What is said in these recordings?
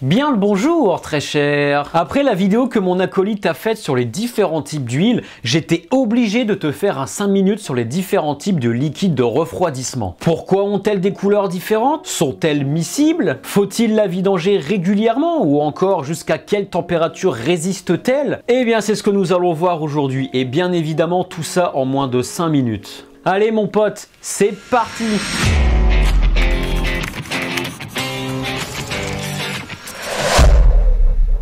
Bien le bonjour très cher. Après la vidéo que mon acolyte a faite sur les différents types d'huile, j'étais obligé de te faire un 5 minutes sur les différents types de liquides de refroidissement. Pourquoi ont-elles des couleurs différentes? Sont-elles miscibles? Faut-il la vidanger régulièrement? Ou encore jusqu'à quelle température résiste-t-elle? Eh bien c'est ce que nous allons voir aujourd'hui et bien évidemment tout ça en moins de 5 minutes. Allez mon pote, c'est parti!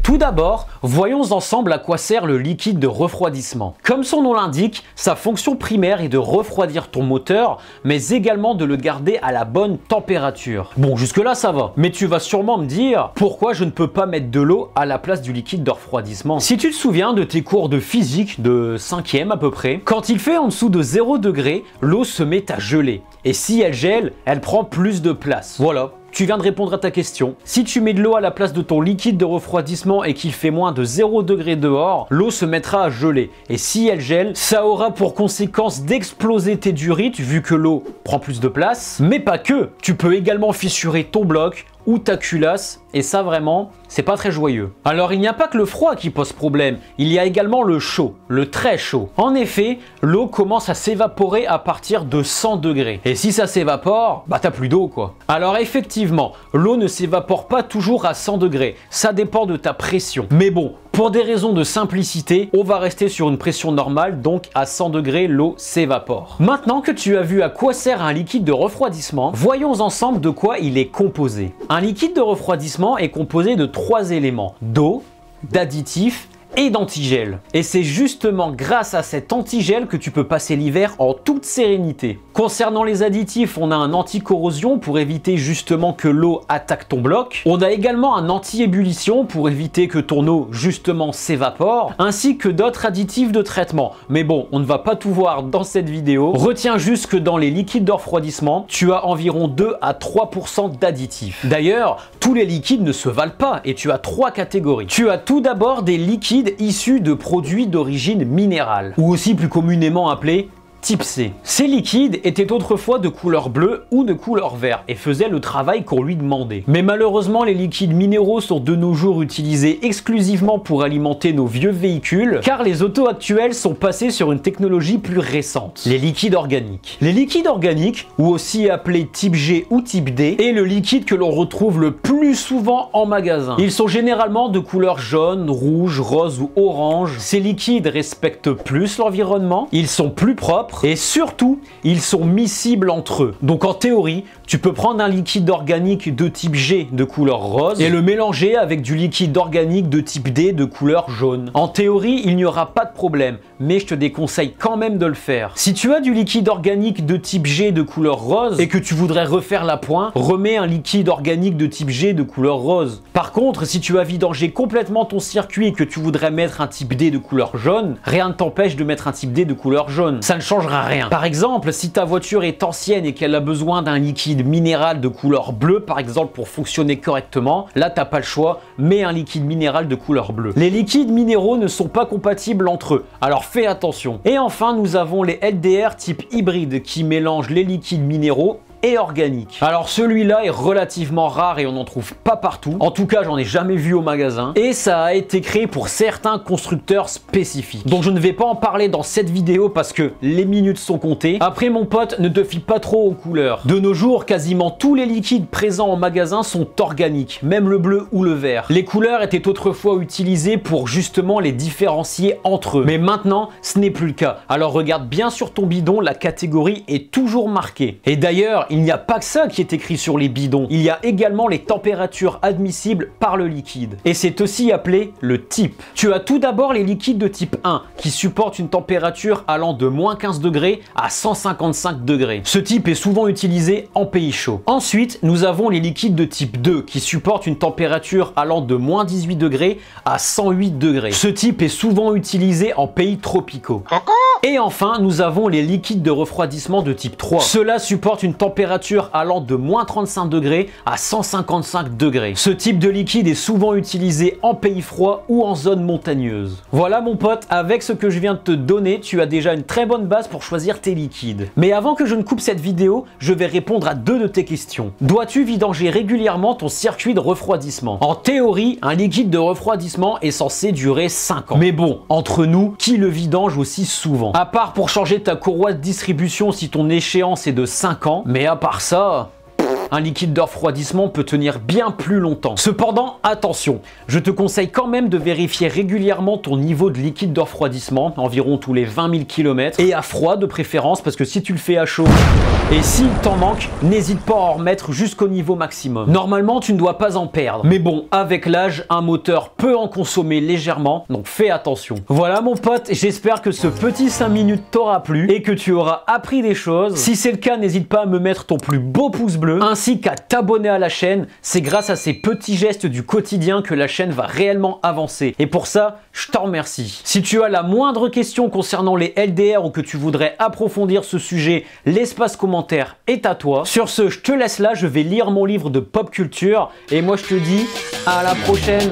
Tout d'abord, voyons ensemble à quoi sert le liquide de refroidissement. Comme son nom l'indique, sa fonction primaire est de refroidir ton moteur, mais également de le garder à la bonne température. Bon, jusque-là ça va, mais tu vas sûrement me dire pourquoi je ne peux pas mettre de l'eau à la place du liquide de refroidissement. Si tu te souviens de tes cours de physique de 5e à peu près, quand il fait en dessous de 0 degré, l'eau se met à geler. Et si elle gèle, elle prend plus de place. Voilà. Tu viens de répondre à ta question. Si tu mets de l'eau à la place de ton liquide de refroidissement et qu'il fait moins de 0 degré dehors, l'eau se mettra à geler. Et si elle gèle, ça aura pour conséquence d'exploser tes durites vu que l'eau prend plus de place. Mais pas que. Tu peux également fissurer ton bloc ou ta culasse, et ça vraiment, c'est pas très joyeux. Alors il n'y a pas que le froid qui pose problème, il y a également le chaud, le très chaud. En effet, l'eau commence à s'évaporer à partir de 100 degrés. Et si ça s'évapore, bah t'as plus d'eau quoi. Alors effectivement, l'eau ne s'évapore pas toujours à 100 degrés, ça dépend de ta pression. Mais bon, pour des raisons de simplicité, on va rester sur une pression normale, donc à 100 degrés, l'eau s'évapore. Maintenant que tu as vu à quoi sert un liquide de refroidissement, voyons ensemble de quoi il est composé. Un liquide de refroidissement est composé de 3 éléments, d'eau, d'additifs et d'antigel. Et c'est justement grâce à cet antigel que tu peux passer l'hiver en toute sérénité. Concernant les additifs, on a un anti-corrosion pour éviter justement que l'eau attaque ton bloc. On a également un anti-ébullition pour éviter que ton eau justement s'évapore, ainsi que d'autres additifs de traitement. Mais bon, on ne va pas tout voir dans cette vidéo. Retiens juste que dans les liquides de refroidissement, tu as environ 2 à 3% d'additifs. D'ailleurs, tous les liquides ne se valent pas et tu as 3 catégories. Tu as tout d'abord des liquides issus de produits d'origine minérale, ou aussi plus communément appelés type C. Ces liquides étaient autrefois de couleur bleue ou de couleur vert et faisaient le travail qu'on lui demandait. Mais malheureusement, les liquides minéraux sont de nos jours utilisés exclusivement pour alimenter nos vieux véhicules, car les autos actuelles sont passées sur une technologie plus récente, les liquides organiques. Les liquides organiques, ou aussi appelés type G ou type D, est le liquide que l'on retrouve le plus souvent en magasin. Ils sont généralement de couleur jaune, rouge, rose ou orange. Ces liquides respectent plus l'environnement, ils sont plus propres, et surtout, ils sont miscibles entre eux. Donc en théorie, tu peux prendre un liquide organique de type G de couleur rose et le mélanger avec du liquide organique de type D de couleur jaune. En théorie, il n'y aura pas de problème, mais je te déconseille quand même de le faire. Si tu as du liquide organique de type G de couleur rose et que tu voudrais refaire l'appoint, remets un liquide organique de type G de couleur rose. Par contre, si tu as vidangé complètement ton circuit et que tu voudrais mettre un type D de couleur jaune, rien ne t'empêche de mettre un type D de couleur jaune. Ça ne change rien. Par exemple, si ta voiture est ancienne et qu'elle a besoin d'un liquide minéral de couleur bleue, par exemple, pour fonctionner correctement, là t'as pas le choix, mets un liquide minéral de couleur bleue. Les liquides minéraux ne sont pas compatibles entre eux, alors fais attention. Et enfin, nous avons les LDR type hybride qui mélangent les liquides minéraux et organique. Alors celui-là est relativement rare et on n'en trouve pas partout. En tout cas, j'en ai jamais vu au magasin. Et ça a été créé pour certains constructeurs spécifiques. Donc je ne vais pas en parler dans cette vidéo parce que les minutes sont comptées. Après mon pote, ne te fie pas trop aux couleurs. De nos jours, quasiment tous les liquides présents en magasin sont organiques, même le bleu ou le vert. Les couleurs étaient autrefois utilisées pour justement les différencier entre eux. Mais maintenant, ce n'est plus le cas. Alors regarde bien sur ton bidon, la catégorie est toujours marquée. Et d'ailleurs, il n'y a pas que ça qui est écrit sur les bidons. Il y a également les températures admissibles par le liquide. Et c'est aussi appelé le type. Tu as tout d'abord les liquides de type 1 qui supportent une température allant de moins 15 degrés à 155 degrés. Ce type est souvent utilisé en pays chaud. Ensuite, nous avons les liquides de type 2 qui supportent une température allant de moins 18 degrés à 108 degrés. Ce type est souvent utilisé en pays tropicaux. Et enfin, nous avons les liquides de refroidissement de type 3. Ceux-là supportent une température allant de moins 35 degrés à 155 degrés. Ce type de liquide est souvent utilisé en pays froid ou en zone montagneuse. Voilà mon pote, avec ce que je viens de te donner, tu as déjà une très bonne base pour choisir tes liquides. Mais avant que je ne coupe cette vidéo, je vais répondre à 2 de tes questions. Dois-tu vidanger régulièrement ton circuit de refroidissement? En théorie, un liquide de refroidissement est censé durer 5 ans. Mais bon, entre nous, qui le vidange aussi souvent? À part pour changer ta courroie de distribution si ton échéance est de 5 ans, mais à part ça... un liquide de refroidissement peut tenir bien plus longtemps. Cependant, attention, je te conseille quand même de vérifier régulièrement ton niveau de liquide de refroidissement, environ tous les 20 000 km, et à froid de préférence, parce que si tu le fais à chaud, et s'il t'en manque, n'hésite pas à en remettre jusqu'au niveau maximum. Normalement, tu ne dois pas en perdre. Mais bon, avec l'âge, un moteur peut en consommer légèrement, donc fais attention. Voilà mon pote, j'espère que ce petit 5 minutes t'aura plu et que tu auras appris des choses. Si c'est le cas, n'hésite pas à me mettre ton plus beau pouce bleu, ainsi qu'à t'abonner à la chaîne. C'est grâce à ces petits gestes du quotidien que la chaîne va réellement avancer. Et pour ça, je t'en remercie. Si tu as la moindre question concernant les LDR ou que tu voudrais approfondir ce sujet, l'espace commentaire est à toi. Sur ce, je te laisse là, je vais lire mon livre de pop culture et moi je te dis à la prochaine.